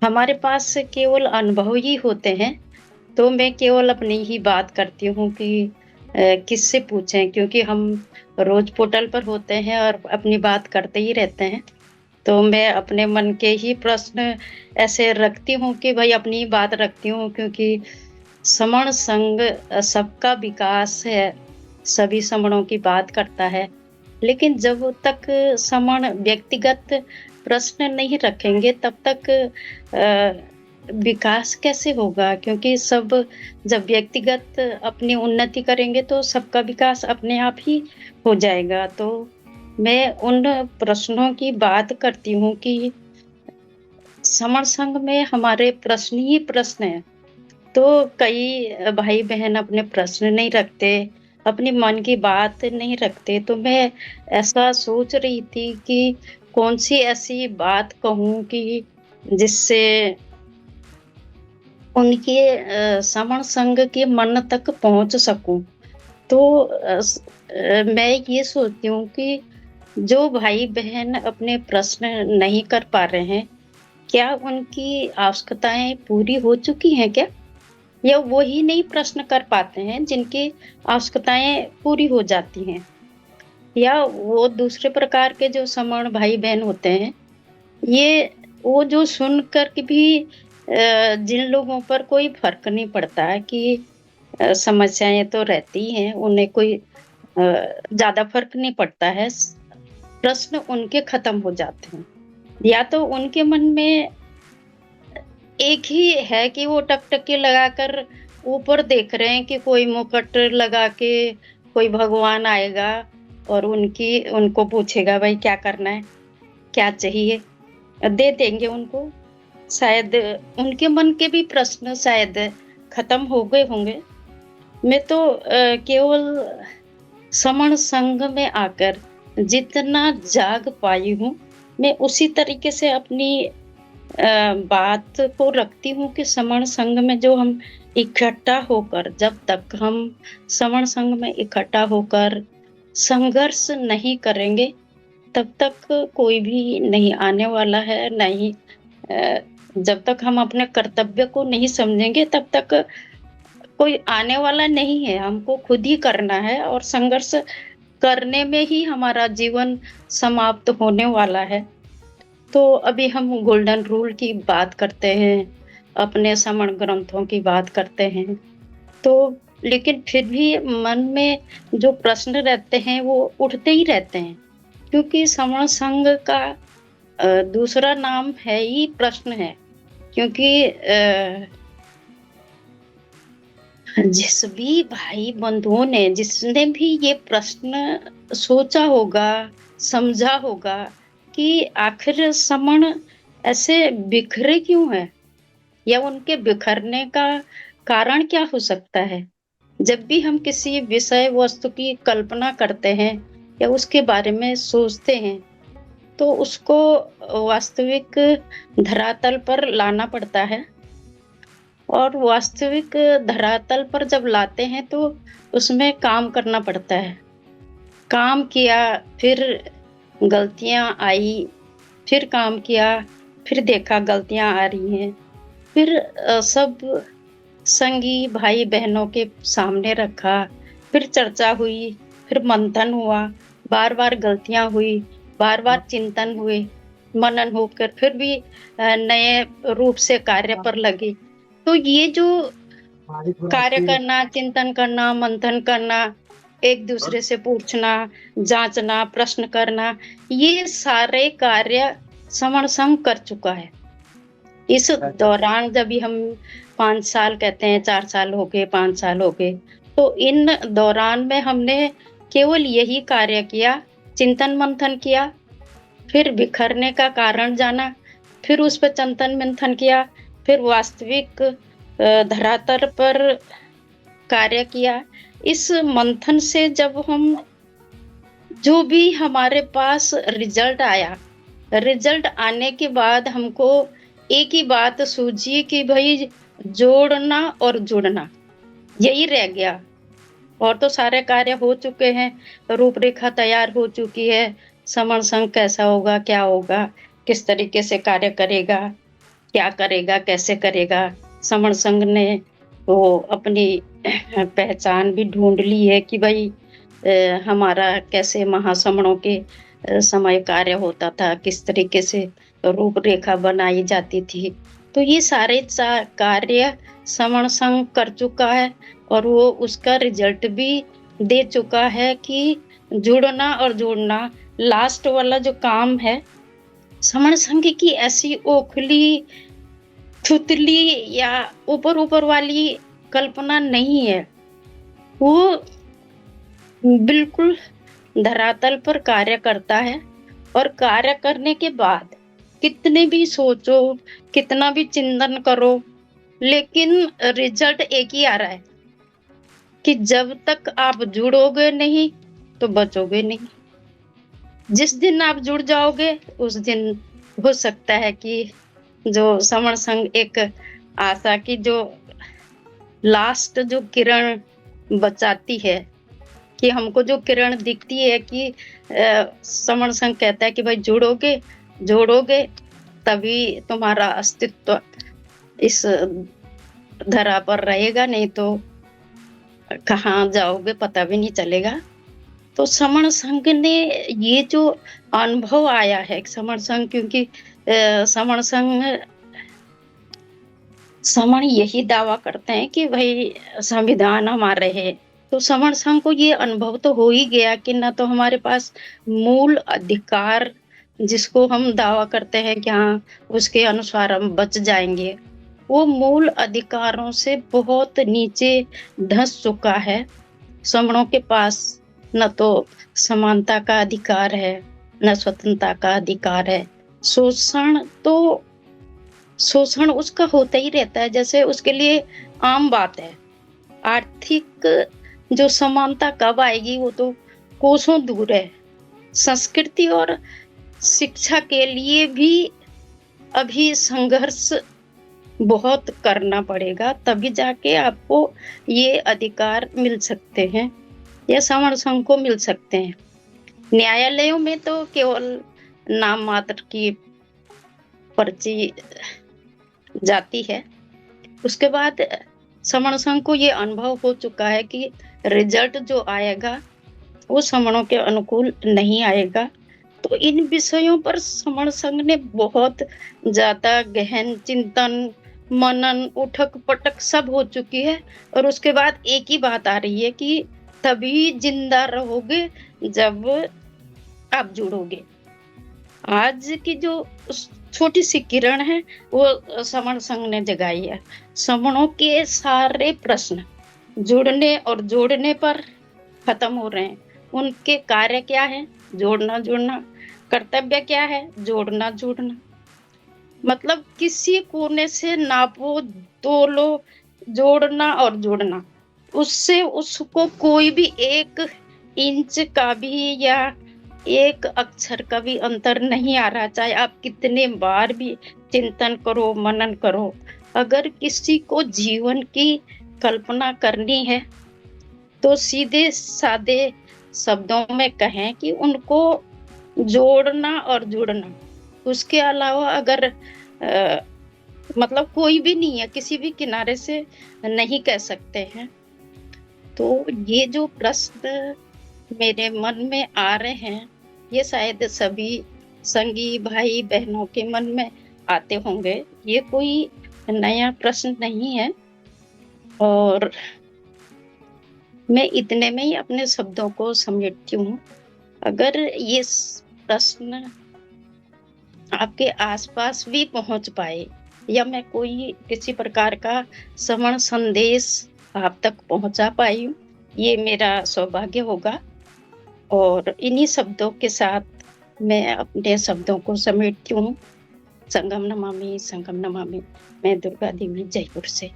हमारे पास केवल अनुभव ही होते हैं, तो मैं केवल अपनी ही बात करती हूँ कि किससे पूछें, क्योंकि हम रोज़ पोर्टल पर होते हैं और अपनी बात करते ही रहते हैं। तो मैं अपने मन के ही प्रश्न ऐसे रखती हूँ कि भई अपनी ही बात रखती हूँ, क्योंकि समण संग सबका विकास है, सभी समणों की बात करता है। लेकिन जब तक समण व्यक्तिगत प्रश्न नहीं रखेंगे तब तक विकास कैसे होगा? क्योंकि सब जब व्यक्तिगत अपनी उन्नति करेंगे तो सबका विकास अपने आप ही हो जाएगा। तो मैं उन प्रश्नों की बात करती हूँ कि समर संघ में हमारे प्रश्न ही प्रश्न हैं। तो कई भाई-बहन अपने प्रश्न नहीं रखते, अपने मन की बात नहीं रखते, तो मैं ऐसा सोच रही थी कि कौन-सी ऐसी बात कहूँ कि जिससे उनके श्रवण संग के मन तक पहुँच सकूँ। तो मैं ये सोचती हूँ कि जो भाई-बहन अपने प्रश्न नहीं कर पा रहे हैं, क्या उनकी आवश्यकताएँ पूरी हो चुकी हैं क्या? या वो ही नहीं प्रश्न कर पाते हैं जिनकी आवश्यकताएँ पूरी हो जाती हैं? या वो दूसरे प्रकार के जो समान भाई-बहन होते हैं, ये वो जो सुन कर के भी जिन लोगों पर कोई फ़र्क नहीं पड़ता है कि समस्याएँ तो रहती हैं, उन्हें कोई ज़्यादा फ़र्क नहीं पड़ता है, प्रश्न उनके खत्म हो जाते हैं। या तो उनके मन में एक ही है कि वो टकटकी लगाकर ऊपर देख रहे हैं कि कोई मुकुट लगा के कोई भगवान आएगा और उनको पूछेगा भाई क्या करना है? क्या चाहिए? दे देंगे उनको। शायद उनके मन के भी प्रश्न शायद खत्म हो गए होंगे। मैं तो केवल समण संग में आकर जितना जाग पाई हूँ, मैं उसी तरीके से अपनी बात को रखती हूँ कि श्रवण संघ में जो हम इकट्ठा होकर जब तक हम श्रवण संघ में इकट्ठा होकर संघर्ष नहीं करेंगे, तब तक कोई भी नहीं आने वाला है, नहीं जब तक हम अपने कर्तव्य को नहीं समझेंगे, तब तक कोई आने वाला नहीं है, हमको खुद ही करना है और संघर्ष करने में ही हमारा जीवन समाप्त होने वाला है। तो अभी हम गोल्डन रूल की बात करते हैं, अपने समण ग्रंथों की बात करते हैं। तो लेकिन फिर भी मन में जो प्रश्न रहते हैं वो उठते ही रहते हैं, क्योंकि समण संघ का दूसरा नाम है ही प्रश्न है। क्योंकि जिस भी भाई बंधुओं ने जिसने भी ये प्रश्न सोचा होगा, समझा होगा कि आखिर समण ऐसे बिखरे क्यों हैं? या उनके बिखरने का कारण क्या हो सकता है? जब भी हम किसी विषय वस्तु की कल्पना करते हैं या उसके बारे में सोचते हैं, तो उसको वास्तविक धरातल पर लाना पड़ता है और वास्तविक धरातल पर जब लाते हैं तो उसमें काम करना पड़ता है। काम किया, फिर गलतियाँ आई, फिर काम किया, फिर देखा गलतियाँ आ रही हैं। फिर सब संगी भाई-बहनों के सामने रखा, फिर चर्चा हुई, फिर मंथन हुआ, बार-बार गलतियाँ हुई, बार-बार चिंतन हुए, मनन होकर फिर भी नए रूप से कार्य पर लगे। तो ये जो कार्य करना, चिंतन करना, मंथन करना, एक-दूसरे से पूछना, जाँचना, प्रश्न करना, ये सारे कार्य श्रवण संघ कर चुका है। इस दौरान जब भी हम 5 साल कहते हैं, 4 साल हो गए, 5 साल हो गए, तो इन दौरान में हमने केवल यही कार्य किया, चिंतन-मंथन किया, फिर बिखरने का कारण जाना, फिर उस पे चिंतन-मंथन किया, फिर वास्तविक धरातल पर कार्य किया। इस मंथन से जब हम जो भी हमारे पास रिज़ल्ट आया, रिज़ल्ट आने के बाद हमको एक ही बात सूझी कि भई जोड़ना और जुड़ना, यही रह गया। और तो सारे कार्य हो चुके हैं, रूपरेखा तैयार हो चुकी है, समण संघ कैसा होगा, क्या होगा, किस तरीके से कार्य करेगा। क्या करेगा, कैसे करेगा? समण संघ ने वो अपनी पहचान भी ढूँढ ली है कि भई हमारा कैसे महासमणों के समय कार्य होता था, किस तरीके से रूपरेखा बनाई जाती थी। तो ये सारे कार्य समण संघ कर चुका है और वो उसका रिज़ल्ट भी दे चुका है कि जुड़ना और जोड़ना लास्ट वाला जो काम है, समण संघ की ऐसी ओखली थुतली या ऊपर-ऊपर वाली कल्पना नहीं है। वो बिल्कुल धरातल पर कार्य करता है और कार्य करने के बाद कितने भी सोचो, कितना भी चिंतन करो, लेकिन रिज़ल्ट एक ही आ रहा है कि जब तक आप जुड़ोगे नहीं, तो बचोगे नहीं। जिस दिन आप जुड़ जाओगे, उस दिन हो सकता है कि जो समण संघ एक आशा की जो लास्ट जो किरण बचाती है, कि हमको जो किरण दिखती है कि समण संघ कहता है कि भाई जुड़ोगे, जोड़ोगे तभी तुम्हारा अस्तित्व इस धरा पर रहेगा, नहीं तो कहाँ जाओगे पता भी नहीं चलेगा। तो समण संघ ने ये जो अनुभव आया है, समण संघ क्योंकि समण यही दावा करते हैं कि भई संविधान हमारे है। तो समण संघ को ये अनुभव तो हो ही गया कि ना तो हमारे पास मूल अधिकार जिसको हम दावा करते हैं कि हाँ, उसके अनुसार हम बच जाएँगे। वो मूल अधिकारों से बहुत नीचे धँस चुका है। समणों के पास न तो समानता का अधिकार है, न स्वतंत्रता का अधिकार है। शोषण तो शोषण उसका होता ही रहता है, जैसे उसके लिए आम बात है। आर्थिक जो समानता कब आएगी वो तो कोसों दूर है। संस्कृति और शिक्षा के लिए भी अभी संघर्ष बहुत करना पड़ेगा, तभी जाके आपको ये अधिकार मिल सकते हैं या समण संघ को मिल सकते हैं। न्यायालयों में तो केवल नाम मात्र की पर्ची जाती है। उसके बाद समण संघ को ये अनुभव हो चुका है कि रिजल्ट जो आएगा, वो समणों के अनुकूल नहीं आएगा। तो इन विषयों पर समण संघ ने बहुत ज़्यादा गहन चिंतन, मनन, उठक-पटक सब हो चुकी है और उसके बाद एक ही बात आ रही है कि तभी ज़िंदा रहोगे जब आप जुड़ोगे। आज की जो छोटी-सी किरण है, वो समण संघ ने जगाई है। समणों के सारे प्रश्न जुड़ने और जोड़ने पर खत्म हो रहे हैं। उनके कार्य क्या है? जोड़ना-जुड़ना। कर्तव्य क्या है? जोड़ना-जुड़ना। मतलब किसी कोने से नापो, तोलो, जोड़ना और जुड़ना। उससे उसको कोई भी 1 इंच का भी या 1 अक्षर का भी अंतर नहीं आ रहा, चाहे आप कितने बार भी चिंतन करो, मनन करो। अगर किसी को जीवन की कल्पना करनी है, तो सीधे-साधे शब्दों में कहें कि उनको जोड़ना और जुड़ना। उसके अलावा अगर मतलब कोई भी नहीं है, किसी भी किनारे से नहीं कह सकते हैं। तो ये जो प्रश्न मेरे मन में आ रहे हैं, ये शायद सभी संगी भाई-बहनों के मन में आते होंगे। ये कोई नया प्रश्न नहीं है और मैं इतने में ही अपने शब्दों को समेटती हूँ। अगर ये प्रश्न आपके आस-पास भी पहुँच पाए या मैं कोई किसी प्रकार का श्रवण संदेश आप तक पहुँचा पाई हूँ, ये मेरा सौभाग्य होगा और इन्हीं शब्दों के साथ मैं अपने शब्दों को समेटती हूँ। संगम नमामि, संगम नमामि। मैं दुर्गा देवी जयपुर से।